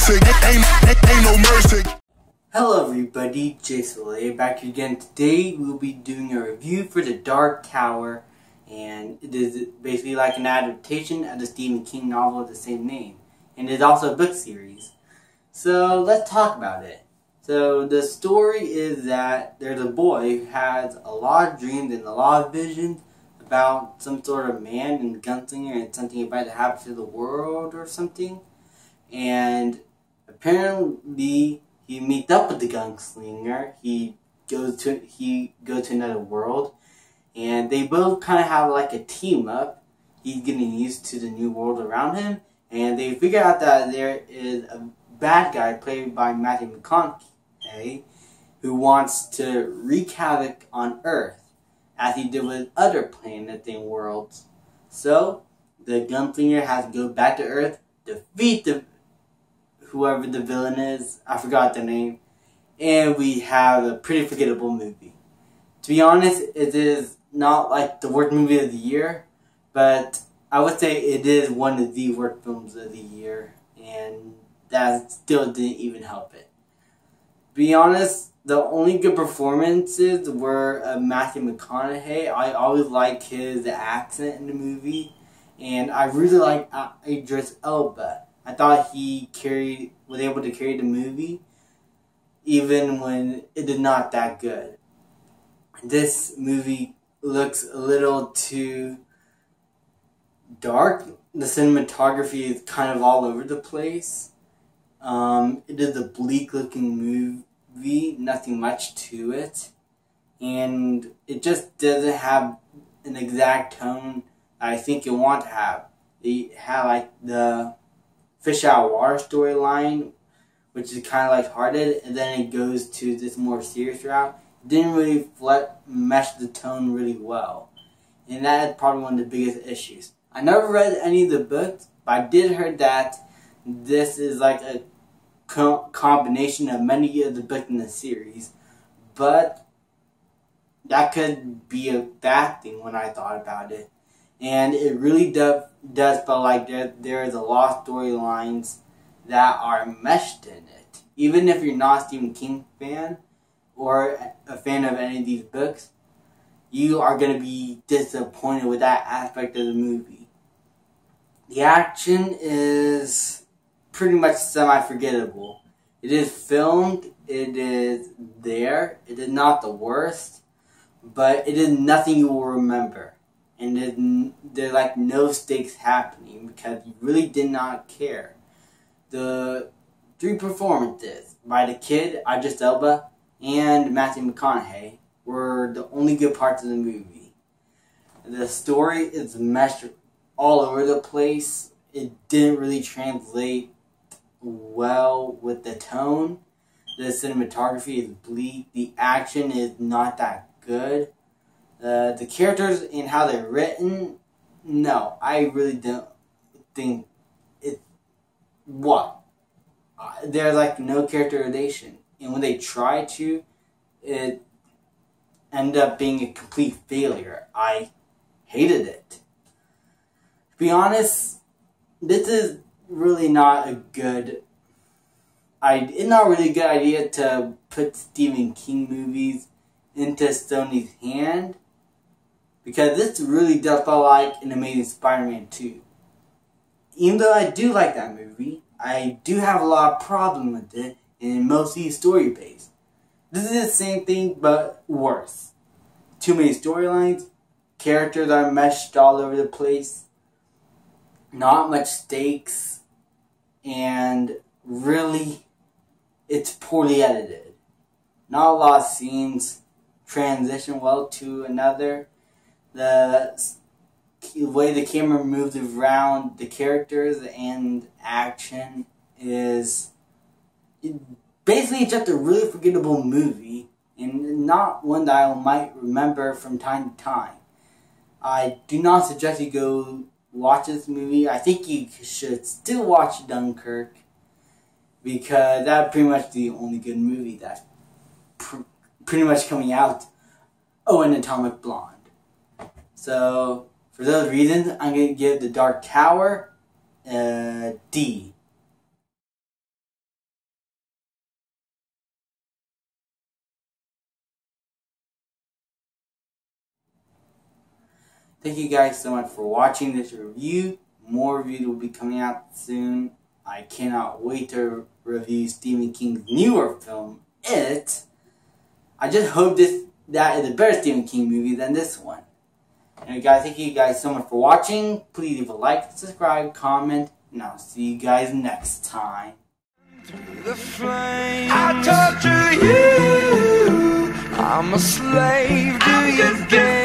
mercy. Ain't no mercy. Hello everybody, Jason back again. Today we'll be doing a review for The Dark Tower, and it is basically like an adaptation of the Stephen King novel of the same name, and it's also a book series. So let's talk about it. So the story is that there's a boy who has a lot of dreams and a lot of visions about some sort of man and gunslinger and something about to happen to the world or something, and apparently he meets up with the gunslinger. He goes to another world, and they both kind of have like a team up. He's getting used to the new world around him, and they figure out that there is a bad guy played by Matthew McConaughey who wants to wreak havoc on Earth, as he did with other planets and worlds. So the gunslinger has to go back to Earth, defeat whoever the villain is, I forgot the name, and we have a pretty forgettable movie. To be honest, it is not like the worst movie of the year, but I would say it is one of the worst films of the year, and that still didn't even help it. To be honest, the only good performances were Matthew McConaughey. I always like his accent in the movie, and I really like Idris Elba. I thought he was able to carry the movie, even when it is not that good. This movie looks a little too dark. The cinematography is kind of all over the place. It is a bleak-looking movie, nothing much to it, and it just doesn't have an exact tone I think it wants to have. They have like the fish out of water storyline, which is kind of lighthearted, and then it goes to this more serious route. It didn't really mesh the tone really well, and that is probably one of the biggest issues. I never read any of the books, but I did hear that this is like a combination of many of the books in the series, but that could be a bad thing when I thought about it. And it really does feel like there is a lot of storylines that are meshed in it. Even if you're not a Stephen King fan or a fan of any of these books, you are going to be disappointed with that aspect of the movie. The action is pretty much semi-forgettable. It is filmed, it is there, it is not the worst, but it is nothing you will remember. And there's like no stakes happening because you really did not care. The three performances by the kid, Idris Elba, and Matthew McConaughey were the only good parts of the movie. The story is meshed all over the place. It didn't really translate well with the tone. The cinematography is bleak. The action is not that good. The characters and how they're written, no, I really don't think it. There's like no characterization, and when they try to, it ended up being a complete failure. I hated it. To be honest, this is really not a good. It's not really a good idea to put Stephen King movies into Sony's hand, because this really does feel like an Amazing Spider-Man 2. Even though I do like that movie, I do have a lot of problems with it, and mostly story-based. This is the same thing, but worse. Too many storylines, characters are meshed all over the place, not much stakes, and really, it's poorly edited. Not a lot of scenes transition well to another. The way the camera moves around the characters and action is basically just a really forgettable movie, and not one that I might remember from time to time. I do not suggest you go watch this movie. I think you should still watch Dunkirk, because that's pretty much the only good movie that's pretty much coming out. Oh, and Atomic Blonde. So, for those reasons, I'm going to give The Dark Tower a D. Thank you guys so much for watching this review. More reviews will be coming out soon. I cannot wait to review Stephen King's newer film, It. I just hope that is a better Stephen King movie than this one. Anyway guys, thank you guys so much for watching. Please leave a like, subscribe, comment, and I'll see you guys next time. I torture you. I'm a slave to your game.